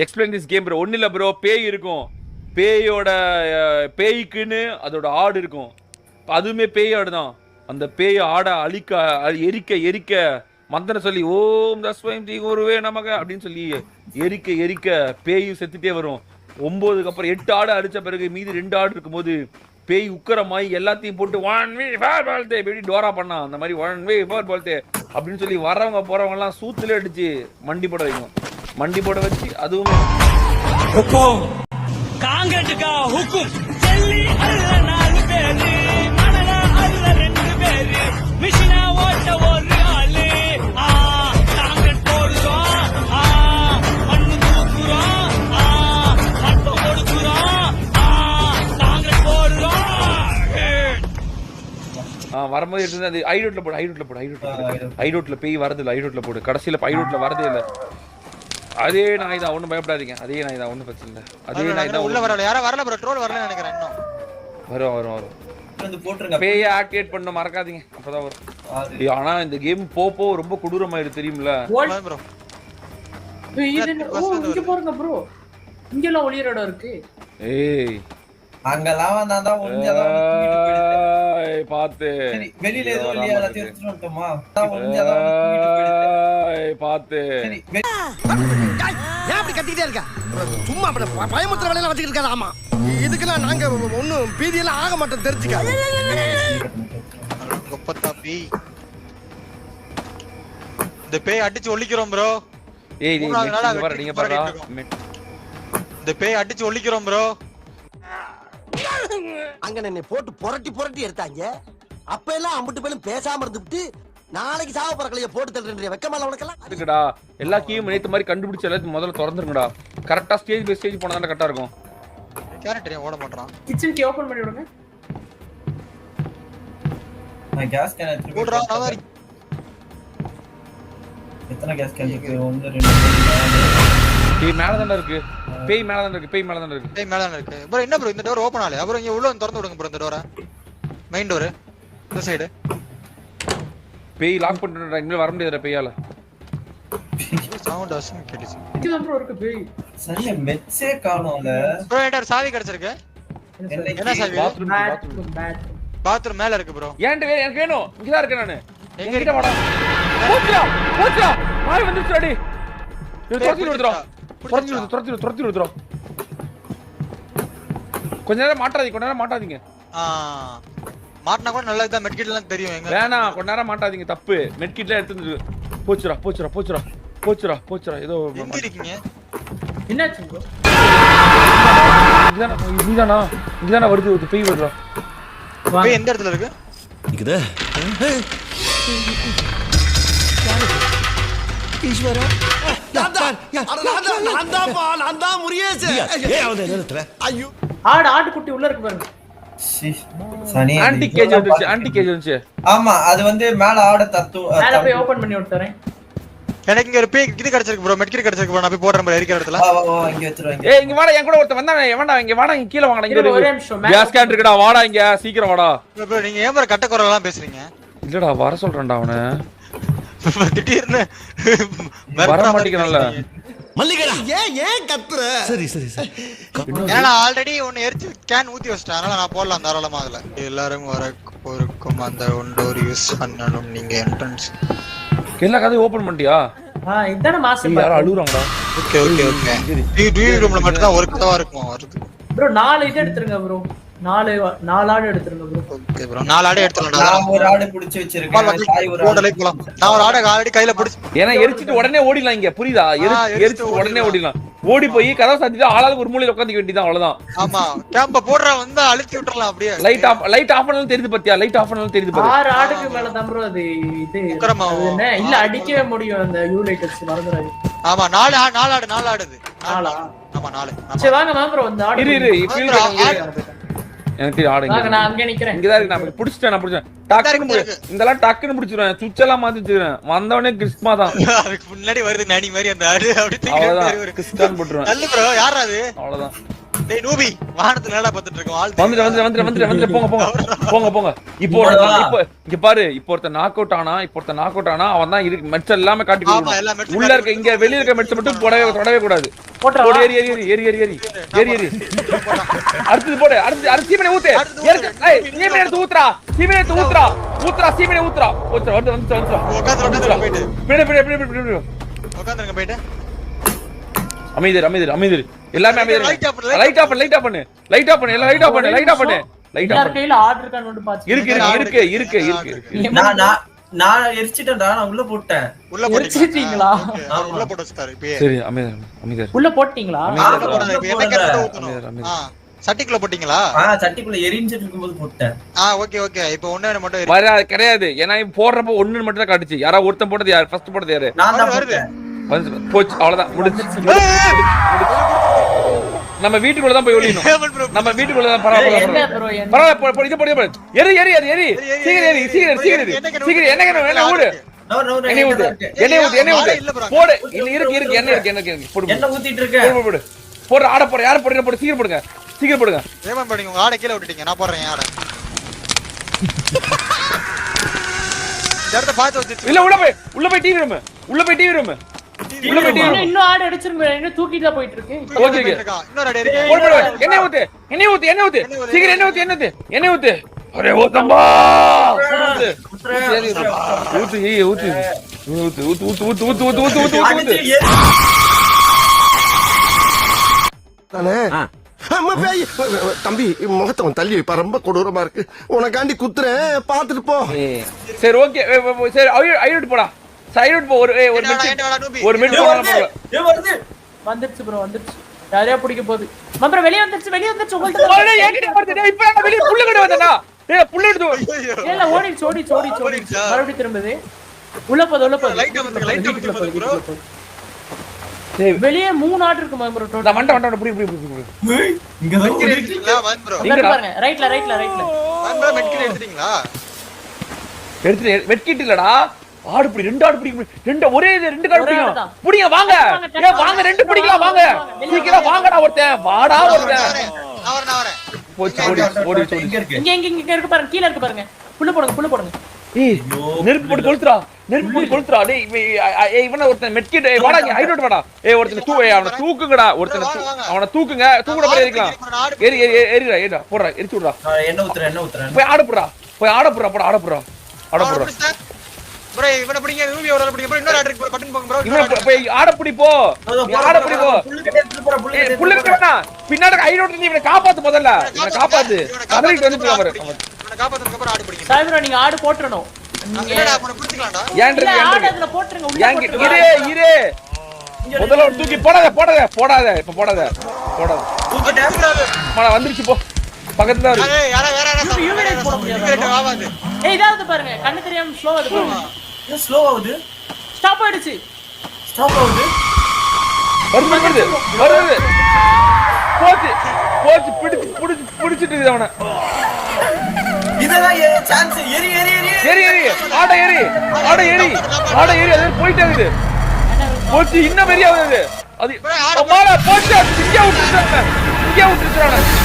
Explain this game bro. ஒன்றும் இல்லை bro, பேய் இருக்கும். பேயோட பேய்க்குன்னு அதோட ஆடு இருக்கும். அதுவுமே பேய் ஆடு தான். அந்த பேய் ஆடை அழிக்க எரிக்க எரிக்க மந்திரம் சொல்லி ஓம் தஸ்வயம் தீ ஒருவே நமக்கு அப்படின்னு சொல்லி எரிக்க எரிக்க பேயும் செத்துட்டே வரும். 9க்கு அப்புறம் 8 ஆடு அடித்த பிறகு மீதி 2 ஆடு இருக்கும்போது பேய் உக்கரமாயி எல்லாத்தையும் போட்டு 1 வே 4 பால்தே எப்படி டோரா பண்ணா அந்த மாதிரி 1 வே 4 பால்தே அப்படின்னு சொல்லி வரவங்க போறவங்க எல்லாம் சூத்துல அடிச்சு மண்டி போட வைக்கும். மண்டி போட வச்சு அதுவும் ஹுக்கும் காங்கட்டுக்கா ஹுக்கும் செல்லி அல்ல 4 பேரு மனல அல்ல 2 பேரு மிஷினா ஓட்ட ஒரு ஆளு காங்கட் போடுறோம் மண்ணு தூக்குறோம் மட்டை கொடுக்குறோம் காங்கட் போடுறோம். வரும்போது எடுத்து அது ஐரோட்ல போடு ஐரோட்ல பேய் வரது இல்லை. ஐரோட்ல போடு. கடைசியில் ஐரோட்ல வரதே இல்லை. அதே நாய் தான், ஒன்றும் பயப்படாதீங்க. அதே நாய் தான், ஒன்றும் பிரச்சனை இல்லை. அதே நாய் தான். உள்ள வரல, யாரும் வரல ப்ரோ. ட்ரோல் வரல நினைக்கிறேன். இன்னும் வரும் வந்து போட்டுருங்க. பேயை ஆக்டிவேட் பண்ண மறக்காதீங்க, அப்பதான் வரும். ஆனா இந்த கேம் போ ரொம்ப கொடூரமாயிரு தெரியும்ல ப்ரோ. இங்க பாருங்க ப்ரோ, இங்க எல்லாம் ஒளியற இடம் இருக்கு. ஏய் அங்கலாம் வந்தாதான் ஒளிஞ்சாதான் பாத்து வெளியில ஏதோ ஒளியா எல்லாத்தையும் எடுத்துட்டு வந்துட்டோமா? ஒளிஞ்சாதான் பாத்து ஏன் அப்படி கத்திக்கிட்டே இருக்க? சும்மா பயமுறுத்துற வேலையெல்லாம் வச்சுக்கிட்டு இருக்காது. ஆமா, இதுக்கெல்லாம் நாங்க ஒன்னும் பீதியெல்லாம் ஆக மாட்டோம், தெரிஞ்சுக்க. இந்த பேய் அடிச்சு ஒளிக்கிறோம் ப்ரோ. ஏய் நீங்க பாருடா. இந்த பேய் அடிச்சு ஒளிக்கிறோம் ப்ரோ. அங்க என்னை போட்டு புரட்டி எடுத்தாங்க. அப்ப எல்லாம் அம்பிட்டு பேரும் பேசாம இருந்துட்டு நாளைக்கு சாவ பறக்கலைய போட்டு தள்ளுறேன். வெக்கமால உனக்கெல்லாம் இருக்குடா. எல்லா கீயும் நேத்து மாதிரி கண்டுபிடிச்சு எல்லாத்தையும் முதல்ல திறந்துருங்கடா. கரெக்டா ஸ்டேஜ் பை ஸ்டேஜ் போனா தான் கரெக்டா இருக்கும். கேரக்டர் ஓட மாட்டறான். கிச்சன் கீ ஓபன் பண்ணி விடுங்க. நான் கேஸ் கேன் எடுத்து போடுறா. நான் எத்தனை கேஸ் கேன் இருக்கு? 1 2 பேய் மேல தான் இருக்கு. பேய் மேல தான் இருக்கு. பேய் மேல தான் இருக்கு. ப்ரோ என்ன ப்ரோ இந்த டோர் ஓபன் ஆகல? அப்புறம் இங்க உள்ள வந்து திறந்து விடுங்க ப்ரோ இந்த டோரை. மெயின் டோர் இந்த சைடு. பேய் லாக் பண்ணிட்டடா. இங்க வர முடியாதுடா பேயால. சவுண்ட் அசம் கேட்டிச்சு. இங்க ப்ரோ இருக்கு பேய். சரியா மெட்ஸே காணோம்ல. ப்ரோ என்கிட்ட சாவி கிடைச்சிருக்கு. என்ன சாவி? பாத்ரூம் மேல இருக்கு ப்ரோ. ஏன்டா எனக்கு வேணும். இங்க தான் இருக்கேன் நானு. எங்க கிட்ட வாடா. போச்சா மாய் வந்துச்சுடி. இது துரத்தி விடுறா. துரத்தி விடுறா. கொஞ்ச நேரம் மாட்டாதீங்க. மாட்டினா கூட நல்லது தான். மெட்கிட் எல்லாம் தெரியும் எங்க. வேணாம் கொஞ்ச நேரம் மாட்டாதீங்க, தப்பு. மெட்கிட்ல எடுத்து போச்சுடா. ஏதோ எங்க இருக்கீங்க? என்னாச்சு ப்ரோ? இங்கதானா வருது. ஒரு பேய் வருதா. பேய் எந்த இடத்துல இருக்கு? இருக்குதே. ஈஸ்வரா நான் தான் முரியேஷ். ஏய் அவன் என்னத்துல? ஐயோ ஆடு குட்டி உள்ள இருக்கு பாருங்க. சனி ஆன்டி கேஜ் வந்துச்சு. ஆமா, அது வந்து மேல ஆட தத்து மேல போய் ஓபன் பண்ணி விட்டுறேன். எனக்கு இங்க ஒரு பேய் இது கிடைச்சிருக்கு ப்ரோ. மெட்கிட் கிடைச்சிருக்கு ப்ரோ. நான் போய் போடுறேன் ப்ரோ இருக்கிற இடத்துல. இங்க வெச்சுறேன். ஏய் இங்க வாடா. என் கூட ஒருத்தன் வந்தானே. எவன்டா இங்க வாடா. இங்க கீழ வாங்கடா. இங்க ஒரே நிமிஷம். கேஸ் கேன் இருக்குடா. வாடா இங்க சீக்கிரம் வாடா. ப்ரோ நீங்க ஏன் ப்ரோ கட்ட குரலா பேசுறீங்க? இல்லடா வர சொல்றேன்டா அவனை. திடீர்னு வர மாட்டேங்கறல. மல்லிகடா ஏன் கத்துற? சரி. ஏன்னா ஆல்ரெடி ஒன்னு எரிச்சு கேன் ஊத்தி வச்சிட்டேன். அதனால நான் போடலாம் தாராளமா அதுல. எல்லாரும் வர போறக்கும் அந்த டோர் யூஸ் பண்ணனும். நீங்க என்ட்ரன்ஸ் எல்லா கதையும் ஓபன் பண்ணிட்டியா? இதான மாசம் யாரோ அழுறாங்கடா. ஓகே. டிவி ரூம்ல மட்டும் தான் ஒரு கதவா இருக்கும் வருது. ப்ரோ 4 இது எடுத்துருங்க ப்ரோ. 4 ஆடு எடுத்துருங்க ப்ரோ. Okay bro. 4 ஆடு எடுத்துறேன்டா. நான் ஒரு ஆடு புடிச்சு வச்சிருக்கேன். சாய் ஒரு ஆடு போலாம். நான் ஒரு ஆடு ஆல்ரெடி கையில புடிச்சு. ஏனா எரிச்சிட்டு உடனே ஓடிடலாம். இங்க புரியுதா? எரிச்சிட்டு உடனே ஓடிடலாம். ஓடி போய் கதவை சாத்திட்டு ஆளாளுக்கு ஒரு மூலையில உட்கார்ந்திக்க வேண்டியதான். அவ்வளவுதான். ஆமா, கேம்ப போடுற வந்து அழுத்தி விட்டுறலாம் அப்படியே. லைட் ஆஃப் பண்ணாலும் தெரியுது பாத்தியா? லைட் ஆஃப் பண்ணாலும் தெரியுது பாரு. 6 ஆடுக்கு மேல தான் ப்ரோ அது. இது என்ன இல்ல அடிக்கவே முடியும் அந்த யூ லைட்டர்ஸ் மறந்துறாங்க. ஆமா 4 ஆடுது. 4 ஆமா 4. சரி வாங்க ப்ரோ அந்த ஆடு. இரு எனக்கு ஆடு இங்க. நான் அங்க நிக்கிறேன். இங்க தான் இருக்கு. நான் புடிச்சிட்டேன். டக்குன்னு இதெல்லாம் டக்குன்னு புடிச்சிடுவேன். சுவிட்ச் எல்லாம் மாத்தி வச்சிருவேன். வந்தவனே கிறிஸ்மா தான். அதுக்கு முன்னாடி வருது நானி மாதிரி அந்த ஆடு. அப்படி அவ்வளவுதான். கிறிஸ்டான் போட்டுருவேன். நல்ல ப்ரோ யாரா அது? அவ்வளவுதான். டேய் நூபி வானத்துல என்னடா பார்த்துட்டு இருக்கோம் ஆள் வந்துட்டு போங்க இப்போ இங்க பாரு இப்போ ஒருத்த நாக் அவுட் ஆனா அவன் தான் இருக்கு மெட்ஸ் எல்லாமே காட்டி கொடுக்கணும் உள்ள இருக்க இங்க வெளிய இருக்க மெட்ஸ் மட்டும் தொடவே கூடாது போடு ஏறி அடுத்து போடு அடுத்து சீமனை ஊத்து ஏய் சீமனை எடுத்து ஊத்துறா சீமனை ஊத்துறா வந்து உட்கார்ந்து பிடி உட்கார்ந்துங்க போயிடு அமைதிரு எல்லாமே அமைதிரு லைட் ஆஃப் பண்ணு எல்லாம் லைட் ஆஃப் பண்ணு எல்லார் கையில ஆர்டர் இருக்கான்னு வந்து பாத்து இருக்கு நான் எரிச்சிட்டேன்டா நான் உள்ள போட்டேன் எரிச்சிட்டீங்களா உள்ள போட்டு வச்சாரு இப்போ சரி அமைதிரு உள்ள போட்டீங்களா சட்டிக்குள்ள போட்டீங்களா சட்டிக்குள்ள எரிஞ்சிட்டு இருக்கும்போது போட்டேன் ஓகே இப்போ ஒண்ணே மட்டும் வர கிடையாது ஏன்னா போடுறப்ப ஒண்ணு மட்டும் தான் காட்டுச்சு யாரா ஒருத்தன் போட்டது யார் ஃபர்ஸ்ட் போட்டது யாரு நான் தான் போட்டேன் போச்சு அவ்வளவுதான் முடிஞ்சு நம்ம வீட்டுக்குள்ள தான் போய் ஒளியணும் நம்ம வீட்டுக்குள்ள தான் பரவாயில்ல இது போடு எரி சீக்கிரம் என்ன ஓடு எண்ணெய் ஊத்து போடு இருக்கு எண்ணெய் போடு என்ன ஊத்திட்டு இருக்க போடு போடு ஆட போற யார் போடுங்க சீக்கிரம் போடுங்க ஏமன் பண்ணி உங்க ஆட கீழ விட்டுட்டீங்க நான் போடுறேன் ஆட ஜர்த பாத்து வச்சு இல்ல உள்ள போய் டிவி ரூம் இன்னும் ஆடு அடிச்சிருங்க இன்னும் தூக்கிட்டு போயிட்டு இருக்கு ஓகே இன்னொரு அடி இருக்கு எண்ணெய் ஊத்து சீக்கிரம் எண்ணெய் ஊத்து அரே ஓத்தம்பா ஊத்து தம்பி முகத்தை தள்ளி வைப்பா ரொம்ப கொடூரமா இருக்கு உனக்காண்டி குத்துறேன் பாத்துட்டு போ சரி ஓகே சரி ஐரோட் போடா சைரோட் போ ஒரு மினிட் வந்துருச்சு ப்ரோ வந்துருச்சு யாரையா பிடிக்க போகுது ப்ரோ வெளிய வந்துருச்சு உங்களுக்கு இப்ப நான் வெளிய புள்ள கட வந்தனா டேய் புள்ள எடுத்து இல்ல ஓடி மறுபடியும் திரும்புது உள்ள போது லைட் ப்ரோ வெளிய 3 ஆர்டர் இருக்கு ப்ரோ டோட்டல் வண்ட புடி இங்க தான் எடுத்தீங்களா வாங்க ப்ரோ இங்க பாருங்க ரைட்ல வாங்க ப்ரோ மெட்கிட் எடுத்தீங்களா வெட்கிட் இல்லடா ஆடு புடி ரெண்டு ஆடு புடி ரெண்டு ஒரே ரெண்டு காடு புடிங்க புடிங்க வாங்க வாங்க ரெண்டு புடிக்கலாம் வாங்க சீக்கிரம் வாங்கடா ஒருத்தன் வாடா ஒருத்தன் நான் வரேன் போடி இங்க இருக்கு பாருங்க கீழ இருக்கு பாருங்க புள்ள போடுங்க ஏய் நெருப்பு போட்டு கொளுத்துறா டேய் இவன ஒருத்தன் மெட்கிட் வாடா இங்க ஹைட் வாடா ஒருத்தன் அவன தூக்குங்கடா அவன தூக்குங்க தூக்குற மாதிரி இருக்கலாம் ஏறிடா போடுறா எரிச்சு விடுறா என்ன ஊத்துறேன் போய் ஆட போடுறா ப்ரோ இவன பிடிங்க மூவி ஓரல பிடிங்க ப்ரோ இன்னொரு ஆர்டர் பட்டன் போங்க ப்ரோ இவன போய் ஆட புடி போ புள்ள கட்டனா பின்னாடி ஹைட் நீ இவனை காப்பாத்து முதல்ல இவனை காப்பாத்து கதறிட்டு வந்து பாரு இவனை காப்பாத்துறதுக்கு அப்புறம் ஆடு பிடிங்க சாய்ப்ரோ நீங்க ஆடு போட்றணும் என்னடா அவனை பிடிச்சிக்கலாம்டா ஆடு அதுல போட்றங்க உள்ள இரு முதல்ல தூக்கி போடாத இப்ப போடாத மட வந்துருச்சு போ பக்கத்துல இருக்கு ஏய் யாரா வேற யூனிட் போட முடியாது ஆவாது ஏய் இதாவது பாருங்க கண்ணு தெரியாம ஸ்லோ ஆகுது பாருங்க இது ஸ்லோ ஆகுது ஸ்டாப் ஆயிடுச்சு வருது போச்சு பிடிச்சிட்டு அவனை இதெல்லாம் சான்ஸ் எரி ஆட ஏறி அது போயிட்டே இருக்குது போச்சு இன்னும் வெறியாகுது அது போச்சு இங்கே விட்டுருச்சான